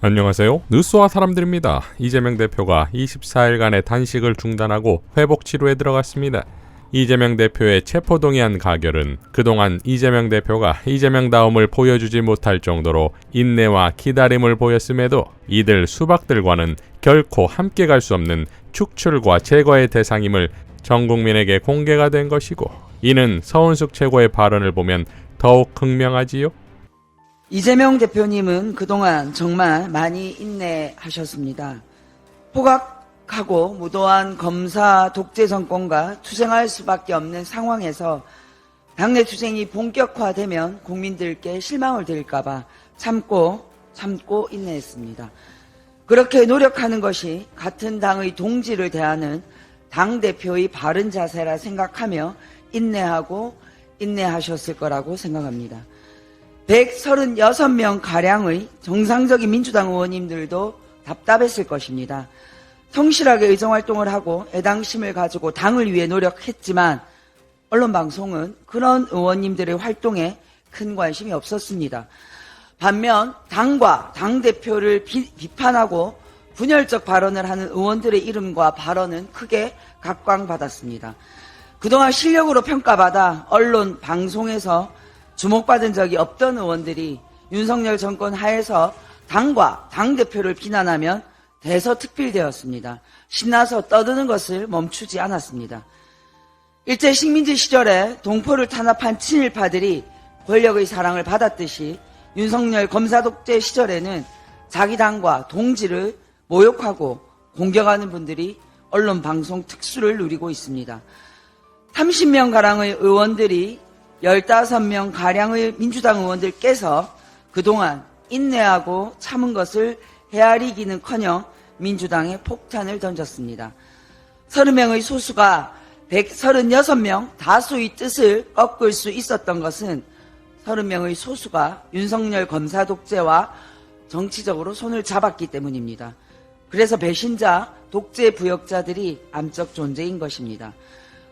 안녕하세요. 뉴스와 사람들입니다. 이재명 대표가 24일간의 단식을 중단하고 회복 치료에 들어갔습니다. 이재명 대표의 체포동의안 가결은 그동안 이재명 대표가 이재명다움을 보여주지 못할 정도로 인내와 기다림을 보였음에도 이들 수박들과는 결코 함께 갈 수 없는 축출과 제거의 대상임을 전 국민에게 공개가 된 것이고, 이는 서은숙 최고의 발언을 보면 더욱 극명하지요. 이재명 대표님은 그동안 정말 많이 인내하셨습니다. 포각하고 무도한 검사 독재 정권과 투쟁할 수밖에 없는 상황에서 당내 투쟁이 본격화되면 국민들께 실망을 드릴까봐 참고 인내했습니다. 그렇게 노력하는 것이 같은 당의 동지를 대하는 당대표의 바른 자세라 생각하며 인내하셨을 거라고 생각합니다. 136명 가량의 정상적인 민주당 의원님들도 답답했을 것입니다. 성실하게 의정활동을 하고 애당심을 가지고 당을 위해 노력했지만 언론방송은 그런 의원님들의 활동에 큰 관심이 없었습니다. 반면 당과 당대표를 비판하고 분열적 발언을 하는 의원들의 이름과 발언은 크게 각광받았습니다. 그동안 실력으로 평가받아 언론 방송에서 주목받은 적이 없던 의원들이 윤석열 정권 하에서 당과 당대표를 비난하면 대서특필되었습니다. 신나서 떠드는 것을 멈추지 않았습니다. 일제 식민지 시절에 동포를 탄압한 친일파들이 권력의 사랑을 받았듯이 윤석열 검사 독재 시절에는 자기 당과 동지를 모욕하고 공격하는 분들이 언론 방송 특수를 누리고 있습니다. 30명가량의 의원들이 15명가량의 민주당 의원들께서 그동안 인내하고 참은 것을 헤아리기는커녕 민주당에 폭탄을 던졌습니다. 30명의 소수가 136명 다수의 뜻을 꺾을 수 있었던 것은 30명의 소수가 윤석열 검사 독재와 정치적으로 손을 잡았기 때문입니다. 그래서 배신자, 독재 부역자들이 암적 존재인 것입니다.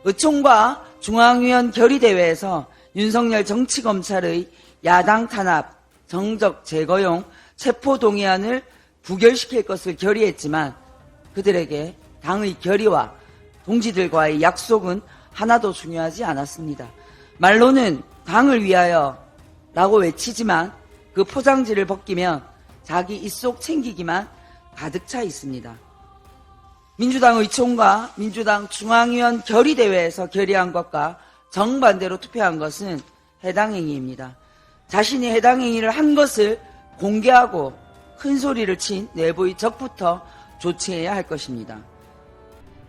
의총과 중앙위원 결의대회에서 윤석열 정치검찰의 야당 탄압, 정적 제거용 체포동의안을 부결시킬 것을 결의했지만 그들에게 당의 결의와 동지들과의 약속은 하나도 중요하지 않았습니다. 말로는 당을 위하여 라고 외치지만 그 포장지를 벗기면 자기 입속 챙기기만 가득 차 있습니다. 민주당 의총과 민주당 중앙위원 결의대회에서 결의한 것과 정반대로 투표한 것은 해당 행위입니다. 자신이 해당 행위를 한 것을 공개하고 큰 소리를 친 내부의 적부터 조치해야 할 것입니다.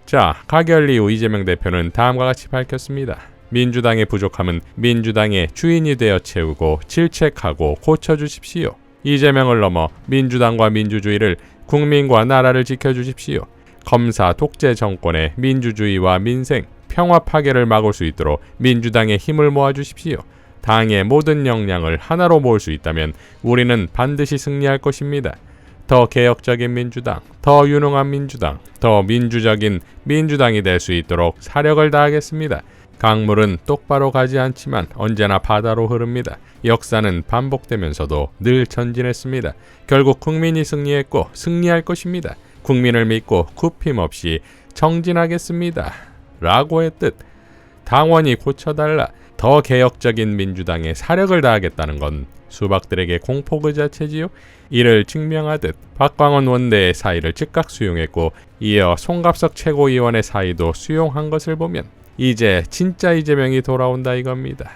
자, 가결 이후 이재명 대표는 다음과 같이 밝혔습니다. 민주당의 부족함은 민주당의 주인이 되어 채우고 질책하고 고쳐주십시오. 이재명을 넘어 민주당과 민주주의를, 국민과 나라를 지켜주십시오. 검사 독재 정권의 민주주의와 민생, 평화 파괴를 막을 수 있도록 민주당의 힘을 모아주십시오. 당의 모든 역량을 하나로 모을 수 있다면 우리는 반드시 승리할 것입니다. 더 개혁적인 민주당, 더 유능한 민주당, 더 민주적인 민주당이 될 수 있도록 사력을 다하겠습니다. 강물은 똑바로 가지 않지만 언제나 바다로 흐릅니다. 역사는 반복되면서도 늘 전진했습니다. 결국 국민이 승리했고 승리할 것입니다. 국민을 믿고 굽힘없이 정진하겠습니다. 라고의 뜻. 당원이 고쳐달라. 더 개혁적인 민주당에 사력을 다하겠다는 건 수박들에게 공포 그 자체지요. 이를 증명하듯 박광원 원내의 사의를 즉각 수용했고, 이어 송갑석 최고위원의 사의도 수용한 것을 보면 이제 진짜 이재명이 돌아온다 이겁니다.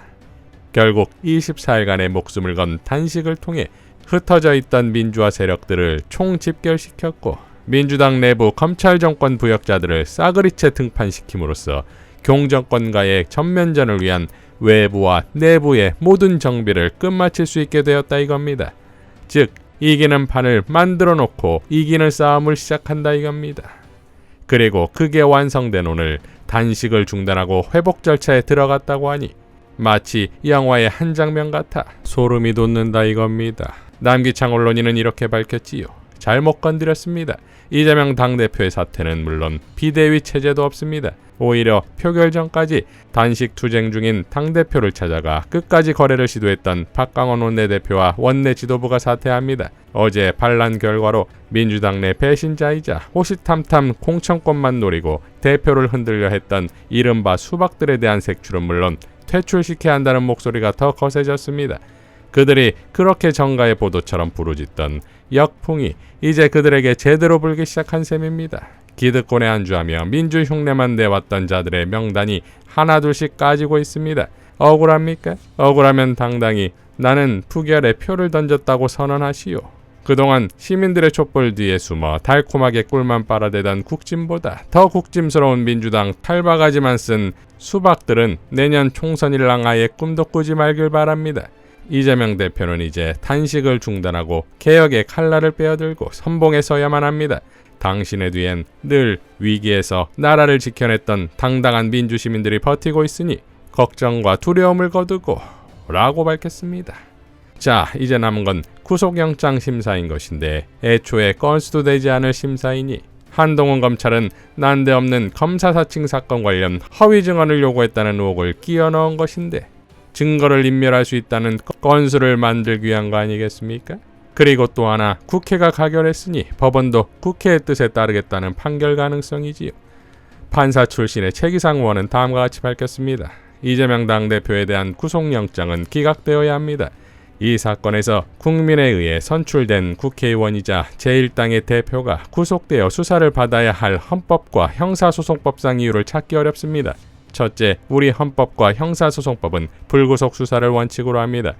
결국 24일간의 목숨을 건 단식을 통해 흩어져 있던 민주화 세력들을 총집결시켰고, 민주당 내부 검찰 정권 부역자들을 싸그리째 등판시킴으로써 경정권과의 전면전을 위한 외부와 내부의 모든 정비를 끝마칠 수 있게 되었다 이겁니다. 즉, 이기는 판을 만들어 놓고 이기는 싸움을 시작한다 이겁니다. 그리고 그게 완성된 오늘 단식을 중단하고 회복 절차에 들어갔다고 하니 마치 영화의 한 장면 같아 소름이 돋는다 이겁니다. 남기창 언론인은 이렇게 밝혔지요. 잘못 건드렸습니다. 이재명 당대표의 사태는 물론 비대위 체제도 없습니다. 오히려 표결 전까지 단식 투쟁 중인 당대표를 찾아가 끝까지 거래를 시도했던 박강원 원내대표와 원내 지도부가 사퇴합니다. 어제 반란 결과로 민주당 내 배신자이자 호시탐탐 공천권만 노리고 대표를 흔들려 했던 이른바 수박들에 대한 색출은 물론 퇴출시켜야 한다는 목소리가 더 거세졌습니다. 그들이 그렇게 정가의 보도처럼 부르짖던 역풍이 이제 그들에게 제대로 불기 시작한 셈입니다. 기득권에 안주하며 민주 흉내만 내왔던 자들의 명단이 하나둘씩 까지고 있습니다. 억울합니까? 억울하면 당당히 나는 부결에 표를 던졌다고 선언하시오. 그동안 시민들의 촛불 뒤에 숨어 달콤하게 꿀만 빨아대던 국짐보다 더 국짐스러운 민주당 탈바가지만 쓴 수박들은 내년 총선일랑 아예 꿈도 꾸지 말길 바랍니다. 이재명 대표는 이제 단식을 중단하고 개혁의 칼날을 빼어들고 선봉에 서야만 합니다. 당신의 뒤엔 늘 위기에서 나라를 지켜냈던 당당한 민주시민들이 버티고 있으니 걱정과 두려움을 거두고 라고 밝혔습니다. 자, 이제 남은 건 구속영장 심사인 것인데 애초에 건수도 되지 않을 심사이니 한동훈 검찰은 난데없는 검사 사칭 사건 관련 허위 증언을 요구했다는 의혹을 끼워 넣은 것인데 증거를 인멸할 수 있다는 건수를 만들기 위한 거 아니겠습니까? 그리고 또 하나 국회가 가결했으니 법원도 국회의 뜻에 따르겠다는 판결 가능성이지요. 판사 출신의 최기상 의원은 다음과 같이 밝혔습니다. 이재명 당대표에 대한 구속영장은 기각되어야 합니다. 이 사건에서 국민에 의해 선출된 국회의원이자 제1당의 대표가 구속되어 수사를 받아야 할 헌법과 형사소송법상 이유를 찾기 어렵습니다. 첫째, 우리 헌법과 형사소송법은 불구속 수사를 원칙으로 합니다.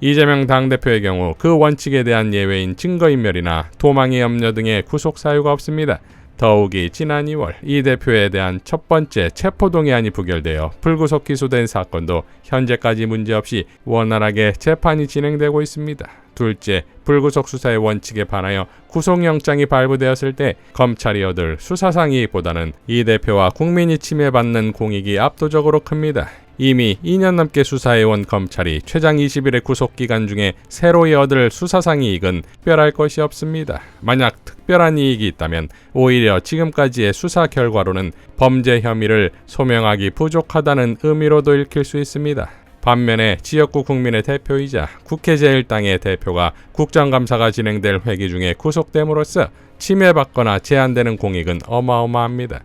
이재명 당대표의 경우 그 원칙에 대한 예외인 증거인멸이나 도망의 염려 등의 구속 사유가 없습니다. 더욱이 지난 2월 이 대표에 대한 첫 번째 체포동의안이 부결되어 불구속 기소된 사건도 현재까지 문제없이 원활하게 재판이 진행되고 있습니다. 둘째, 불구속 수사의 원칙에 반하여 구속영장이 발부되었을 때 검찰이 얻을 수사상 이익보다는 이 대표와 국민이 침해받는 공익이 압도적으로 큽니다. 이미 2년 넘게 수사해온 검찰이 최장 20일의 구속기간 중에 새로이 얻을 수사상 이익은 특별할 것이 없습니다. 만약 특별한 이익이 있다면 오히려 지금까지의 수사 결과로는 범죄 혐의를 소명하기 부족하다는 의미로도 읽힐 수 있습니다. 반면에 지역구 국민의 대표이자 국회 제1당의 대표가 국정감사가 진행될 회기 중에 구속됨으로써 침해받거나 제한되는 공익은 어마어마합니다.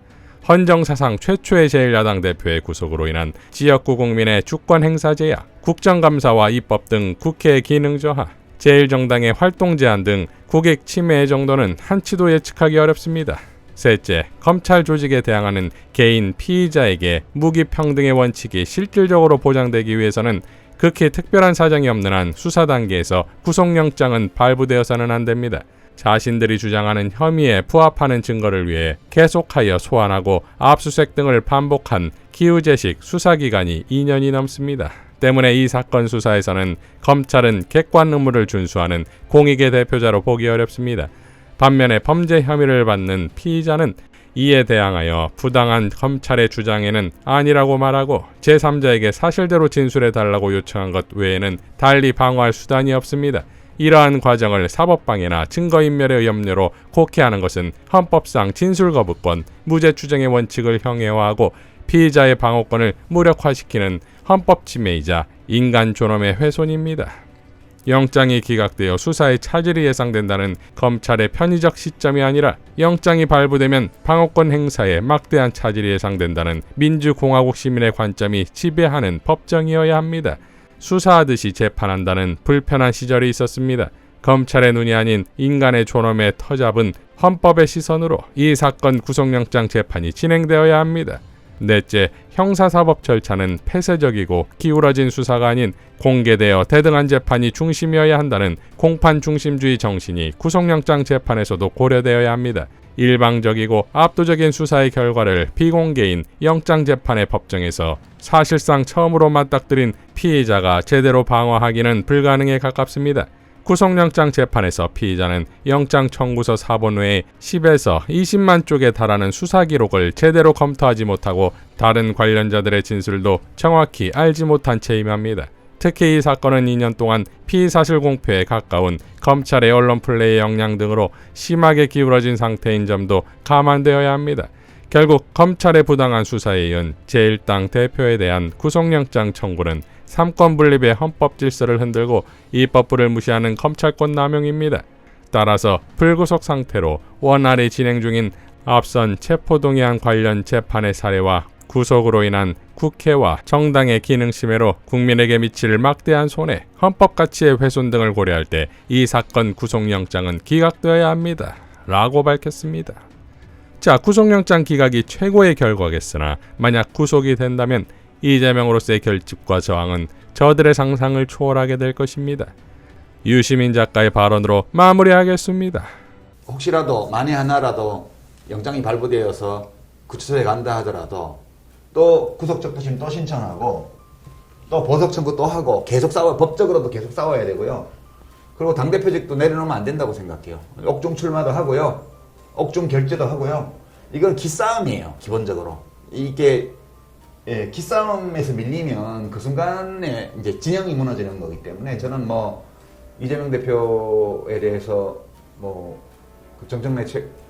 헌정사상 최초의 제1야당 대표의 구속으로 인한 지역구 국민의 주권 행사 제약, 국정감사와 입법 등 국회의 기능 저하, 제1정당의 활동 제한 등 국익 침해의 정도는 한치도 예측하기 어렵습니다. 셋째, 검찰 조직에 대항하는 개인 피의자에게 무기평등의 원칙이 실질적으로 보장되기 위해서는 극히 특별한 사정이 없는 한 수사 단계에서 구속영장은 발부되어서는 안 됩니다. 자신들이 주장하는 혐의에 부합하는 증거를 위해 계속하여 소환하고 압수수색 등을 반복한 기우제식 수사기간이 2년이 넘습니다. 때문에 이 사건 수사에서는 검찰은 객관 의무를 준수하는 공익의 대표자로 보기 어렵습니다. 반면에 범죄 혐의를 받는 피의자는 이에 대항하여 부당한 검찰의 주장에는 아니라고 말하고 제3자에게 사실대로 진술해달라고 요청한 것 외에는 달리 방어할 수단이 없습니다. 이러한 과정을 사법방해나 증거인멸의 염려로 곡해하는 것은 헌법상 진술거부권, 무죄추정의 원칙을 형해화하고 피의자의 방어권을 무력화시키는 헌법침해이자 인간 존엄의 훼손입니다. 영장이 기각되어 수사에 차질이 예상된다는 검찰의 편의적 시점이 아니라 영장이 발부되면 방어권 행사에 막대한 차질이 예상된다는 민주공화국 시민의 관점이 지배하는 법정이어야 합니다. 수사하듯이 재판한다는 불편한 시절이 있었습니다. 검찰의 눈이 아닌 인간의 존엄에 터잡은 헌법의 시선으로 이 사건 구속영장 재판이 진행되어야 합니다. 넷째, 형사사법 절차는 폐쇄적이고 기울어진 수사가 아닌 공개되어 대등한 재판이 중심이어야 한다는 공판 중심주의 정신이 구속영장 재판에서도 고려되어야 합니다. 일방적이고 압도적인 수사의 결과를 비공개인 영장재판의 법정에서 사실상 처음으로 맞닥뜨린 피의자가 제대로 방어하기는 불가능에 가깝습니다. 구속영장 재판에서 피의자는 영장 청구서 사본 외에 10에서 20만 쪽에 달하는 수사 기록을 제대로 검토하지 못하고 다른 관련자들의 진술도 정확히 알지 못한 채 임합니다. 특히 이 사건은 2년 동안 피의사실 공표에 가까운 검찰의 언론 플레이의 역량 등으로 심하게 기울어진 상태인 점도 감안되어야 합니다. 결국 검찰의 부당한 수사에 이은 제1당 대표에 대한 구속영장 청구는 삼권 분립의 헌법 질서를 흔들고 입법부를 무시하는 검찰권 남용입니다. 따라서 불구속 상태로 원활히 진행 중인 앞선 체포동의안 관련 재판의 사례와 구속으로 인한 국회와 정당의 기능심해로 국민에게 미칠 막대한 손해, 헌법 가치의 훼손 등을 고려할 때 이 사건 구속영장은 기각되어야 합니다. 라고 밝혔습니다. 자, 구속영장 기각이 최고의 결과겠으나 만약 구속이 된다면 이재명으로서의 결집과 저항은 저들의 상상을 초월하게 될 것입니다. 유시민 작가의 발언으로 마무리하겠습니다. 혹시라도 만에 하나라도 영장이 발부되어서 구치소에 간다 하더라도 또 구속적부심 또 신청하고 또 보석 청구 또 하고 계속 법적으로도 계속 싸워야 되고요. 그리고 당대표직도 내려놓으면 안 된다고 생각해요. 옥중 출마도 하고요. 옥중 결재도 하고요. 이건 기싸움이에요. 기본적으로. 이게 기싸움에서 밀리면 그 순간에 이제 진영이 무너지는 거기 때문에 저는 뭐 이재명 대표에 대해서 뭐 정청래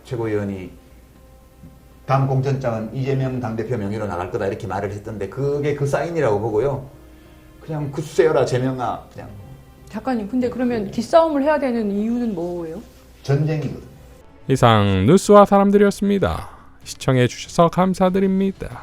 최고위원이 다음 공천장은 이재명 당대표 명의로 나갈 거다 이렇게 말을 했던데 그게 그 사인이라고 보고요. 그냥 굳세어라 제명아 그냥. 작가님, 근데 그러면 기싸움을 해야 되는 이유는 뭐예요? 전쟁이거든요. 이상 뉴스와 사람들이었습니다. 시청해 주셔서 감사드립니다.